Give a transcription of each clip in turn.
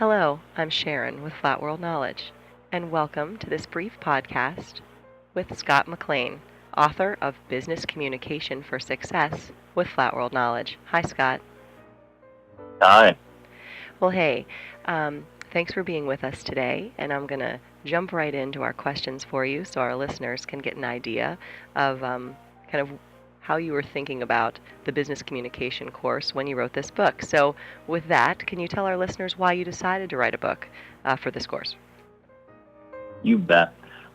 Hello, I'm Sharon with Flat World Knowledge, and welcome to this brief podcast with Scott McLean, author of Business Communication for Success with Flat World Knowledge. Hi, Scott. Hi. Well, hey, thanks for being with us today, and I'm going to jump right into our questions for you so our listeners can get an idea of kind of how you were thinking about the business communication course when you wrote this book. So with that, can you tell our listeners why you decided to write a book for this course? You bet.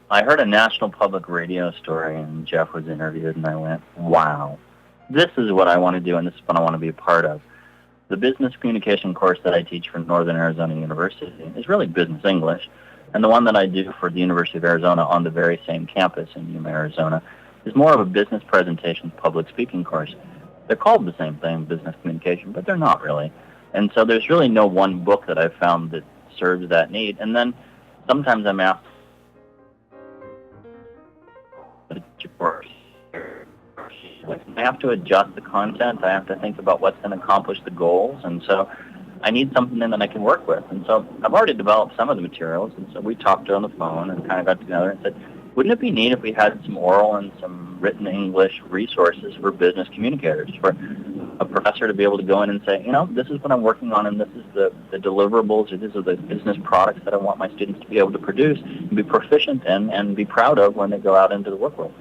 I heard a national public radio story and Jeff was interviewed and I went, wow, this is what I want to do and this is what I want to be a part of. The business communication course that I teach for Northern Arizona University is really business English, and the one that I do for the University of Arizona on the very same campus in Yuma, Arizona, is more of a business presentations public speaking course. They're called the same thing, business communication, but they're not really. And so there's really no one book that I've found that serves that need. And then sometimes I'm asked, I have to adjust the content. I have to think about what's going to accomplish the goals. And so I need something then that I can work with. And so I've already developed some of the materials. And so we talked on the phone and kind of got together and said, wouldn't it be neat if we had some oral and some written English resources for business communicators, for a professor to be able to go in and say, this is what I'm working on and this is the deliverables or these are the business products that I want my students to be able to produce and be proficient in and be proud of when they go out into the work world,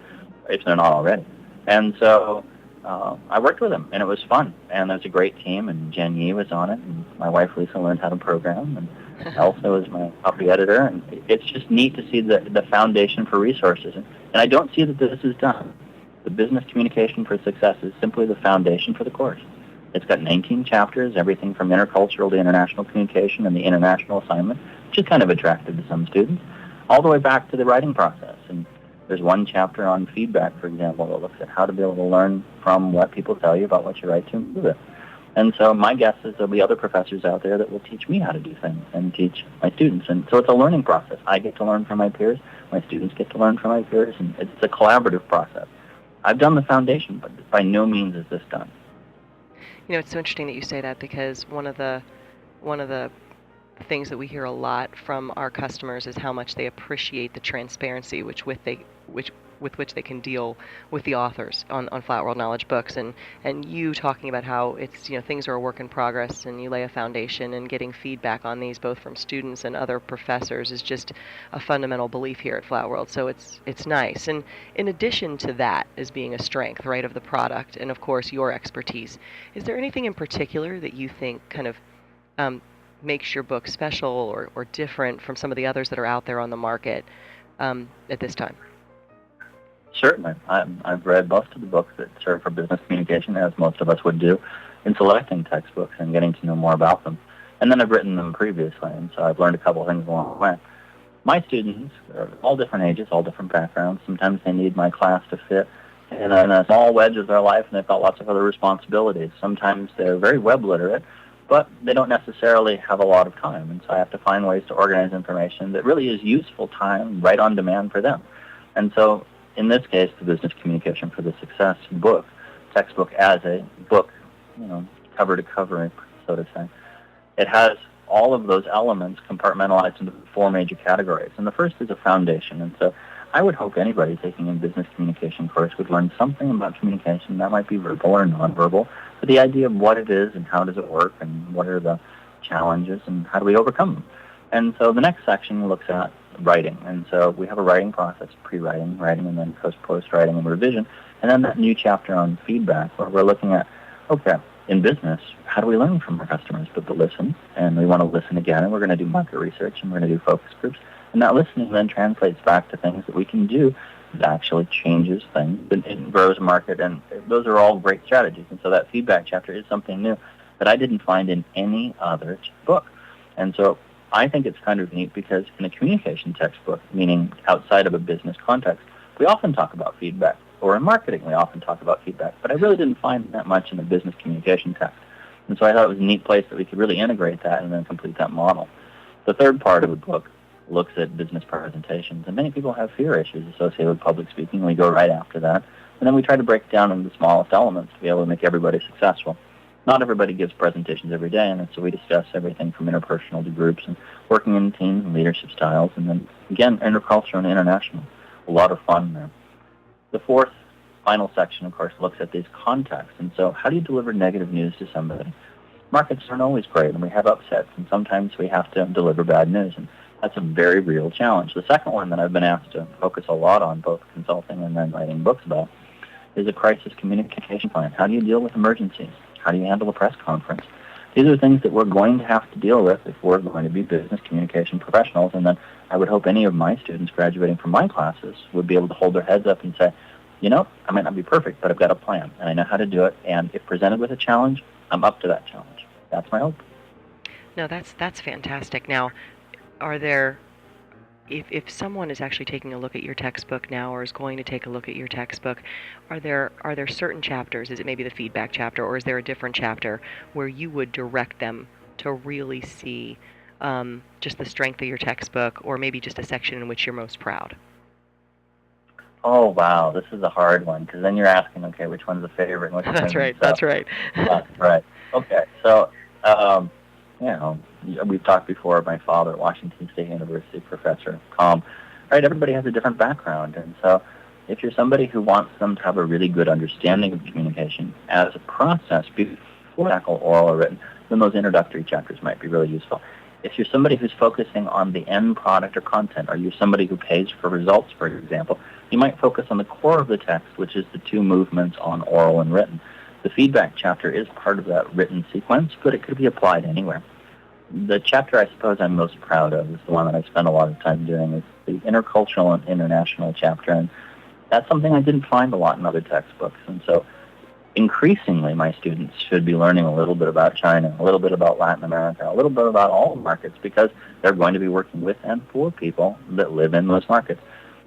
if they're not already. And so I worked with them, and it was fun. And there was a great team, and Jen Yee was on it, and my wife Lisa learned how to program, and Elsa was my copy editor. And it's just neat to see the foundation for resources. And I don't see that this is done. The Business Communication for Success is simply the foundation for the course. It's got 19 chapters, everything from intercultural to international communication and the international assignment, which is kind of attractive to some students, all the way back to the writing process. And there's one chapter on feedback, for example, that looks at how to be able to learn from what people tell you about what you write to improve it. And so my guess is there'll be other professors out there that will teach me how to do things and teach my students. And so it's a learning process. I get to learn from my peers. My students get to learn from my peers. And it's a collaborative process. I've done the foundation, but by no means is this done. It's so interesting that you say that because one of the things that we hear a lot from our customers is how much they appreciate the transparency with which they can deal with the authors on Flat World Knowledge books, and you talking about how it's things are a work in progress and you lay a foundation, and getting feedback on these both from students and other professors is just a fundamental belief here at Flat World. So it's nice. And in addition to that as being a strength, right, of the product and of course your expertise, is there anything in particular that you think kind of makes your book special or different from some of the others that are out there on the market at this time? Certainly. I've read most of the books that serve for business communication, as most of us would do, in selecting textbooks and getting to know more about them. And then I've written them previously, and so I've learned a couple of things along the way. My students are all different ages, all different backgrounds. Sometimes they need my class to fit in a small wedge of their life, and they've got lots of other responsibilities. Sometimes they're very web literate, but they don't necessarily have a lot of time, and so I have to find ways to organize information that really is useful time right on demand for them. And so in this case, the Business Communication for the Success book, textbook as a book, cover to cover, so to say, it has all of those elements compartmentalized into 4 major categories. And the first is a foundation. And so I would hope anybody taking a business communication course would learn something about communication. That might be verbal or nonverbal, but the idea of what it is and how does it work and what are the challenges and how do we overcome them. And so the next section looks at writing. And so we have a writing process, pre-writing, writing, and then post-writing and revision. And then that new chapter on feedback where we're looking at, okay, in business, how do we learn from our customers? But to listen, and we want to listen again, and we're going to do market research, and we're going to do focus groups. And that listening then translates back to things that we can do that actually changes things and grows market. And those are all great strategies. And so that feedback chapter is something new that I didn't find in any other book. And so I think it's kind of neat because in a communication textbook, meaning outside of a business context, we often talk about feedback. Or in marketing, we often talk about feedback. But I really didn't find that much in the business communication text. And so I thought it was a neat place that we could really integrate that and then complete that model. The third part of the book looks at business presentations. And many people have fear issues associated with public speaking. We go right after that. And then we try to break it down into the smallest elements to be able to make everybody successful. Not everybody gives presentations every day, and so we discuss everything from interpersonal to groups and working in teams and leadership styles, and then, again, intercultural and international. A lot of fun there. The fourth, final section, of course, looks at these contexts, and so how do you deliver negative news to somebody? Markets aren't always great, and we have upsets, and sometimes we have to deliver bad news, and that's a very real challenge. The second one that I've been asked to focus a lot on, both consulting and then writing books about, is a crisis communication plan. How do you deal with emergencies? How do you handle a press conference? These are things that we're going to have to deal with if we're going to be business communication professionals, and then I would hope any of my students graduating from my classes would be able to hold their heads up and say, you know, I might not be perfect, but I've got a plan, and I know how to do it, and if presented with a challenge, I'm up to that challenge. That's my hope. No, that's fantastic. Now, are there, if someone is actually taking a look at your textbook now or is going to take a look at your textbook, are there certain chapters, is it maybe the feedback chapter, or is there a different chapter where you would direct them to really see just the strength of your textbook, or maybe just a section in which you're most proud? Oh, wow, this is a hard one, because then you're asking, okay, which one's the favorite and which one That's right, so, that's right. That's right. Okay, so, you know, we've talked before, my father, Washington State University professor, right, everybody has a different background, and so if you're somebody who wants them to have a really good understanding of communication as a process before you tackle oral or written, then those introductory chapters might be really useful. If you're somebody who's focusing on the end product or content, or you're somebody who pays for results, for example, you might focus on the core of the text, which is the two movements on oral and written. The feedback chapter is part of that written sequence, but it could be applied anywhere. The chapter I suppose I'm most proud of is the one that I spend a lot of time doing. It's the intercultural and international chapter, and that's something I didn't find a lot in other textbooks. And so increasingly my students should be learning a little bit about China, a little bit about Latin America, a little bit about all markets, because they're going to be working with and for people that live in those markets.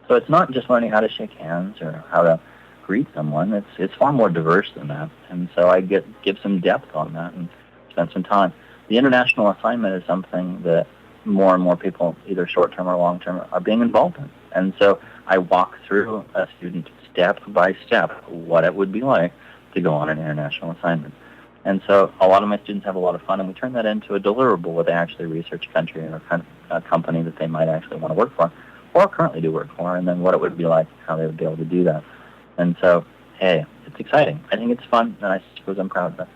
So it's not just learning how to shake hands or how to greet someone. It's far more diverse than that. And so I give some depth on that and spend some time. The international assignment is something that more and more people, either short-term or long-term, are being involved in. And so I walk through a student step by step what it would be like to go on an international assignment. And so a lot of my students have a lot of fun, and we turn that into a deliverable where they actually research a country or a company that they might actually want to work for, or currently do work for, and then what it would be like, how they would be able to do that. And so, hey, it's exciting. I think it's fun, and I suppose I'm proud of it.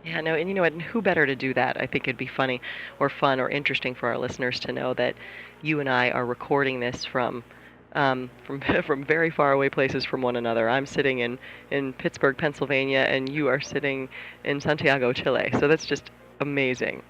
Yeah, no, and you know what? Who better to do that? I think it'd be funny or fun or interesting for our listeners to know that you and I are recording this from from very far away places from one another. I'm sitting in Pittsburgh, Pennsylvania, and you are sitting in Santiago, Chile. So that's just amazing.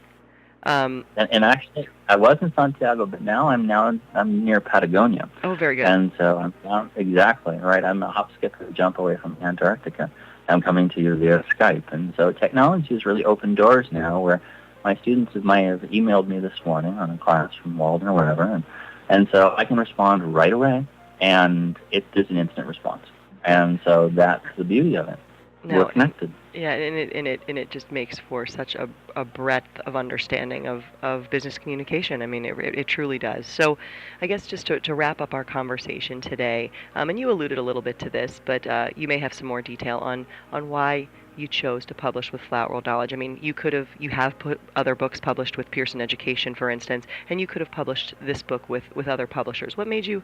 And actually, I was in Santiago, but now I'm near Patagonia. Oh, very good. And so I'm down, exactly right. I'm a hop, skip, and jump away from Antarctica. I'm coming to you via Skype, and so technology has really opened doors now, where my students might have emailed me this morning on a class from Walden or wherever, and so I can respond right away, and there's an instant response. And so that's the beauty of it. No, We're connected. Yeah, and it just makes for such a breadth of understanding of business communication. I mean, it truly does. So I guess just to wrap up our conversation today, and you alluded a little bit to this, but you may have some more detail on why you chose to publish with Flat World Knowledge. I mean, you have put other books published with Pearson Education, for instance, and you could have published this book with other publishers. What made you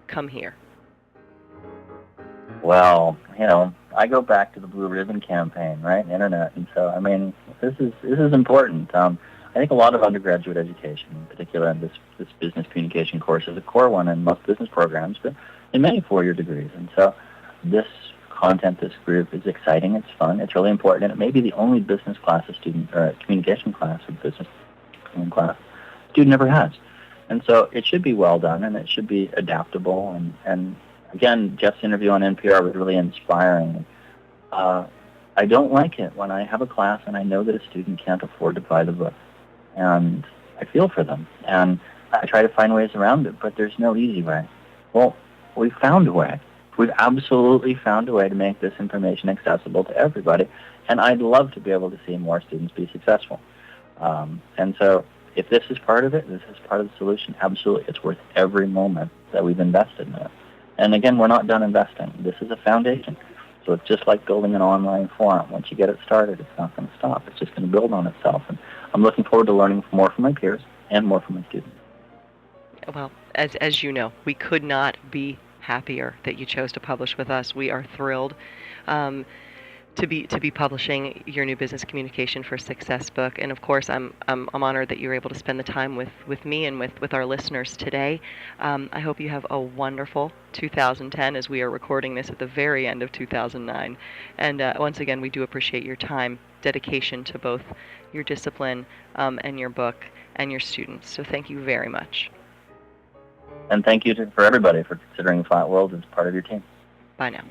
come here? Well, I go back to the Blue Ribbon campaign, right? Internet, and so I mean, this is important. I think a lot of undergraduate education, in particular, and this business communication course is a core one in most business programs, but in many four-year degrees. And so, this content, this group is exciting. It's fun. It's really important, and it may be the only business class a student or a communication class or business class a student ever has. And so, it should be well done, and it should be adaptable and again, Jeff's interview on NPR was really inspiring. I don't like it when I have a class and I know that a student can't afford to buy the book. And I feel for them. And I try to find ways around it, but there's no easy way. Well, we've found a way. We've absolutely found a way to make this information accessible to everybody. And I'd love to be able to see more students be successful. And so if this is part of it, this is part of the solution, absolutely. It's worth every moment that we've invested in it. And again, we're not done investing. This is a foundation. So it's just like building an online forum. Once you get it started, it's not going to stop. It's just going to build on itself. And I'm looking forward to learning more from my peers and more from my students. Well, as you know, we could not be happier that you chose to publish with us. We are thrilled um, to be publishing your new business communication for success book, and of course, I'm honored that you're able to spend the time with me and with our listeners today. I hope you have a wonderful 2010 as we are recording this at the very end of 2009. And once again, we do appreciate your time, dedication to both your discipline and your book and your students. So thank you very much. And thank you for everybody for considering Flat World as part of your team. Bye now.